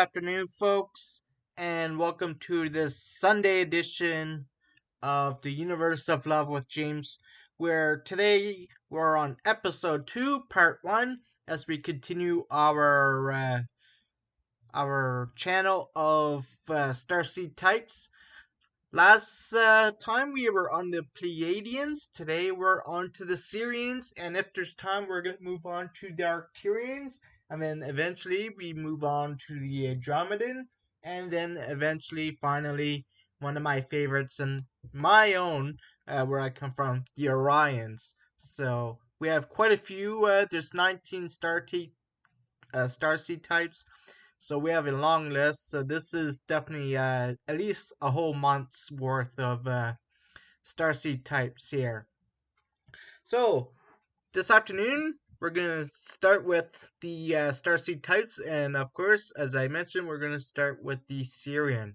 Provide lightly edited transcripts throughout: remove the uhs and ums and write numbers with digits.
afternoon, folks, and welcome to this Sunday edition of the Universe of Love with James, where today we're on episode 2, part 1, as we continue our channel of Starseed types. Last time we were on the Pleiadians. Today we're on to the Sirians, and if there's time, we're going to move on to the Arcturians, and then eventually we move on to the Andromedan, and then eventually, finally, one of my favorites and my own, where I come from, the Orions. So we have quite a few. There's 19 Starseed types. So we have a long list. So this is definitely at least a whole month's worth of Starseed types here. So this afternoon we're gonna start with the Starseed types, and of course, as I mentioned, we're gonna start with the Sirian.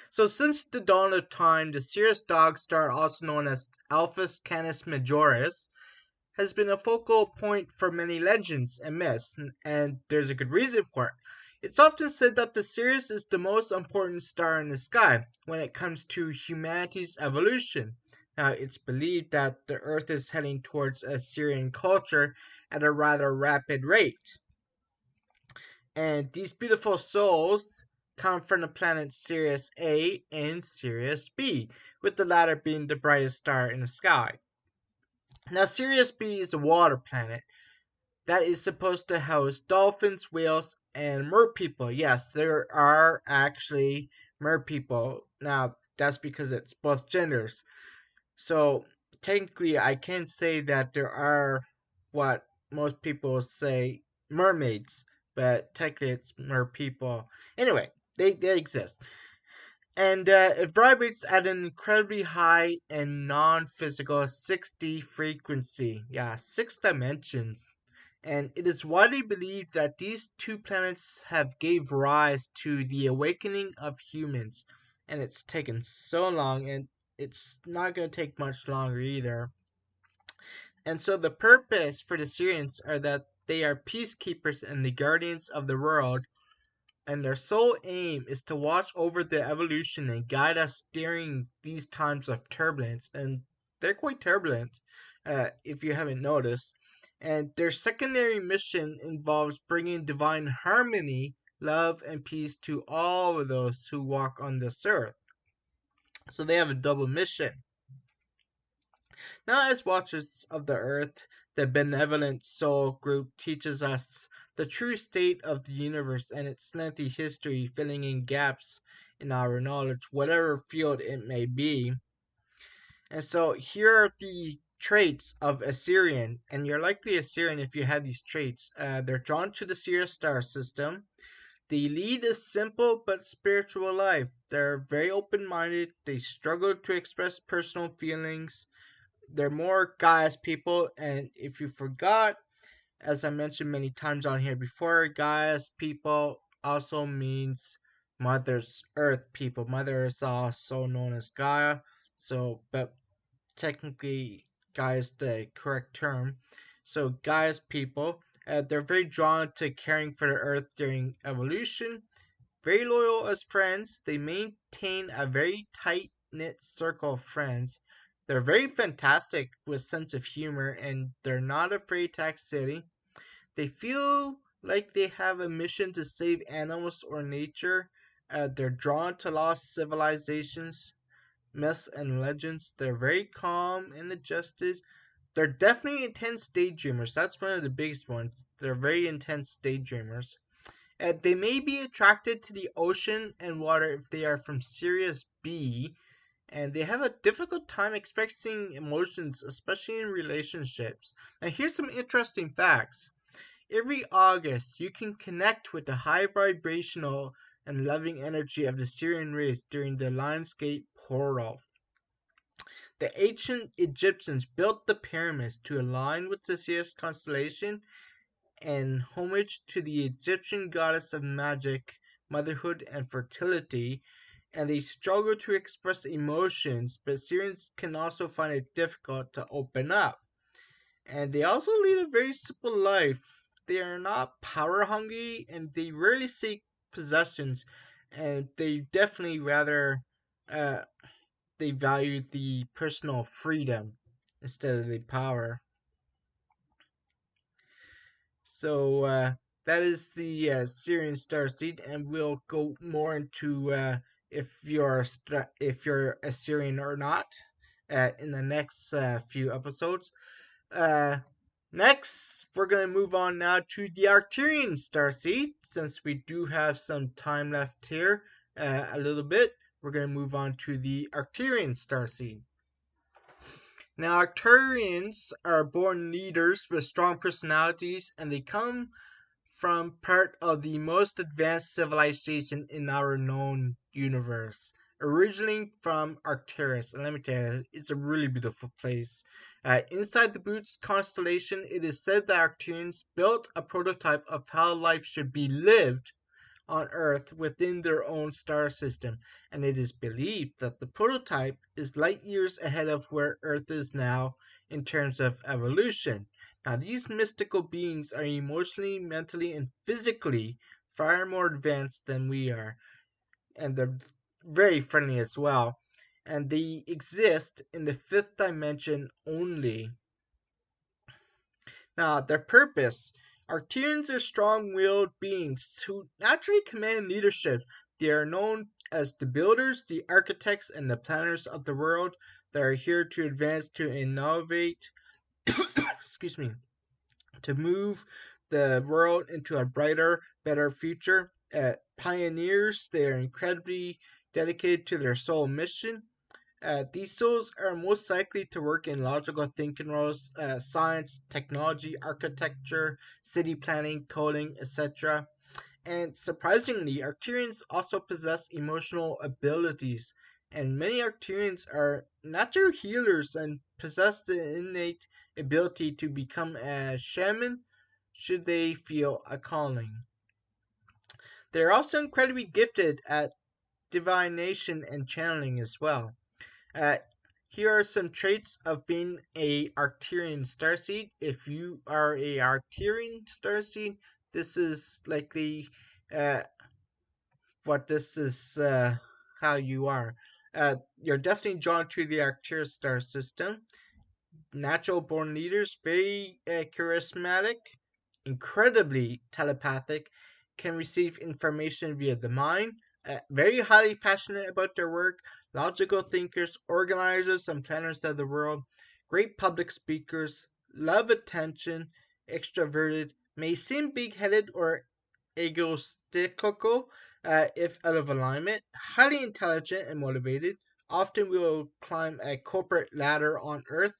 So since the dawn of time, the Sirius dog star, also known as Alphas Canis Majoris, has been a focal point for many legends and myths, and there's a good reason for it. It's often said that the Sirius is the most important star in the sky when it comes to humanity's evolution. Now, it's believed that the Earth is heading towards a Sirian culture at a rather rapid rate. And these beautiful souls come from the planets Sirius A and Sirius B, with the latter being the brightest star in the sky. Now, Sirius B is a water planet that is supposed to house dolphins, whales, and merpeople. Yes, there are actually merpeople. Now, that's because it's both genders. So, technically, I can say that there are what most people say mermaids, but technically it's merpeople. Anyway, they exist. And it vibrates at an incredibly high and non-physical 6D frequency. Yeah, 6 dimensions. And it is widely believed that these two planets have gave rise to the awakening of humans. And it's taken so long, and it's not going to take much longer either. And so the purpose for the Sirians are that they are peacekeepers and the guardians of the world, and their sole aim is to watch over the evolution and guide us during these times of turbulence. And they're quite turbulent, if you haven't noticed. And their secondary mission involves bringing divine harmony, love, and peace to all of those who walk on this earth. So they have a double mission. Now, as watchers of the earth, the benevolent soul group teaches us the true state of the universe and its lengthy history, filling in gaps in our knowledge, whatever field it may be. And so here are the traits of a Sirian, and you're likely a Sirian if you have these traits. They're drawn to the Sirius star system. They lead a simple but spiritual life. They're very open-minded. They struggle to express personal feelings. They're more Gaia's people, and if you forgot, as I mentioned many times on here before, Gaia's people also means Mother's Earth people. Mother is also known as Gaia, so, but technically Gaia is the correct term. So Gaia's people, they're very drawn to caring for the Earth during evolution. Very loyal as friends, they maintain a very tight-knit circle of friends. They're very fantastic with sense of humor, and they're not afraid to act silly. They feel like they have a mission to save animals or nature. They're drawn to lost civilizations, myths, and legends. They're very calm and adjusted. They're definitely intense daydreamers. That's one of the biggest ones. They're very intense daydreamers. They may be attracted to the ocean and water if they are from Sirius B, and they have a difficult time expressing emotions, especially in relationships. Now, here's some interesting facts. Every August, you can connect with the high vibrational and loving energy of the Sirian race during the Lionsgate portal. The ancient Egyptians built the pyramids to align with the Sirius constellation and homage to the Egyptian goddess of magic, motherhood, and fertility, and they struggle to express emotions, but Sirians can also find it difficult to open up. And they also lead a very simple life. They are not power hungry, and they rarely seek possessions, and they definitely rather uh, they value the personal freedom instead of the power. So that is the Sirian Starseed, and we'll go more into if you're a Sirian or not in the next few episodes. Uh, Next, we're going to move on now to the Arcturian Starseed, since we do have some time left here, a little bit. We're going to move on to the Arcturian Starseed. Now, Arcturians are born leaders with strong personalities, and they come from part of the most advanced civilization in our known universe, originating from Arcturus. And let me tell you, it's a really beautiful place. Inside the Boots constellation, it is said that Arcturians built a prototype of how life should be lived on Earth within their own star system, and it is believed that the prototype is light years ahead of where Earth is now in terms of evolution. Now, these mystical beings are emotionally, mentally, and physically far more advanced than we are, and they're very friendly as well. And they exist in the fifth dimension only. Now, their purpose. Arcturians are strong-willed beings who naturally command leadership. They are known as the builders, the architects, and the planners of the world. They are here to advance, to innovate, excuse me, to move the world into a brighter, better future. Pioneers, they are incredibly dedicated to their sole mission. These souls are most likely to work in logical thinking roles, science, technology, architecture, city planning, coding, etc. And surprisingly, Arcturians also possess emotional abilities, and many Arcturians are natural healers and possess the innate ability to become a shaman should they feel a calling. They're also incredibly gifted at divination and channeling as well. Uh, Here are some traits of being a Arcturian starseed. If you are a Arcturian starseed, this is likely uh, what this is how you are. You're definitely drawn to the Arcturus star system. Natural born leaders, very charismatic, incredibly telepathic, can receive information via the mind, very highly passionate about their work, logical thinkers, organizers, and planners of the world, great public speakers, love attention, extroverted, may seem big headed or egotistical if out of alignment, highly intelligent and motivated, often will climb a corporate ladder on Earth.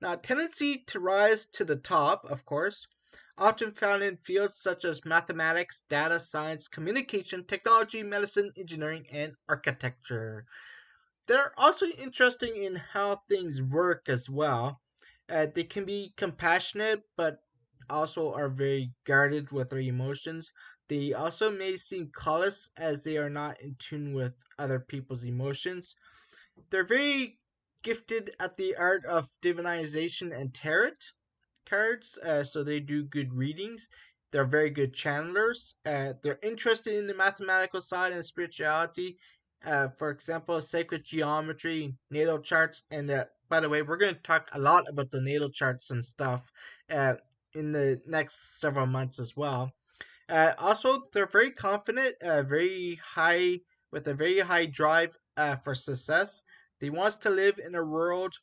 Now, tendency to rise to the top, of course, often found in fields such as mathematics, data science, communication, technology, medicine, engineering, and architecture. They're also interesting in how things work as well. They can be compassionate, but also are very guarded with their emotions. They also may seem callous as they are not in tune with other people's emotions. They're very gifted at the art of divinization and tarot cards, so they do good readings. They're very good channelers. They're interested in the mathematical side and spirituality. For example, sacred geometry, natal charts, and by the way, we're going to talk a lot about the natal charts and stuff uh, in the next several months as well. Also, they're very confident, very high with a very high drive for success. They want to live in a world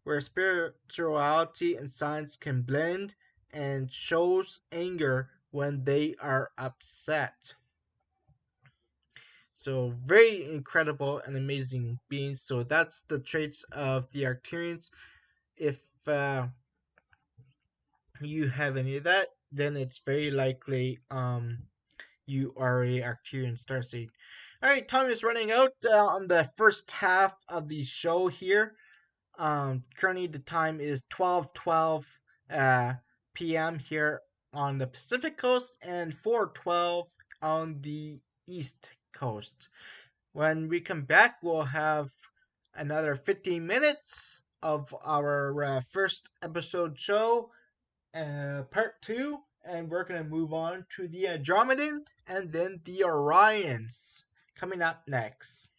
where spirituality and science can blend and shows anger when they are upset. So very incredible and amazing beings. So that's the traits of the Arcturians. If you have any of that, then it's very likely you are a Arcturian starseed. All right, time is running out on the first half of the show here. Currently, the time is 12:12 p.m. here on the Pacific Coast and 4:12 on the East Coast. When we come back, we'll have another 15 minutes of our first episode show, part two, and we're going to move on to the Andromedan and then the Orions coming up next.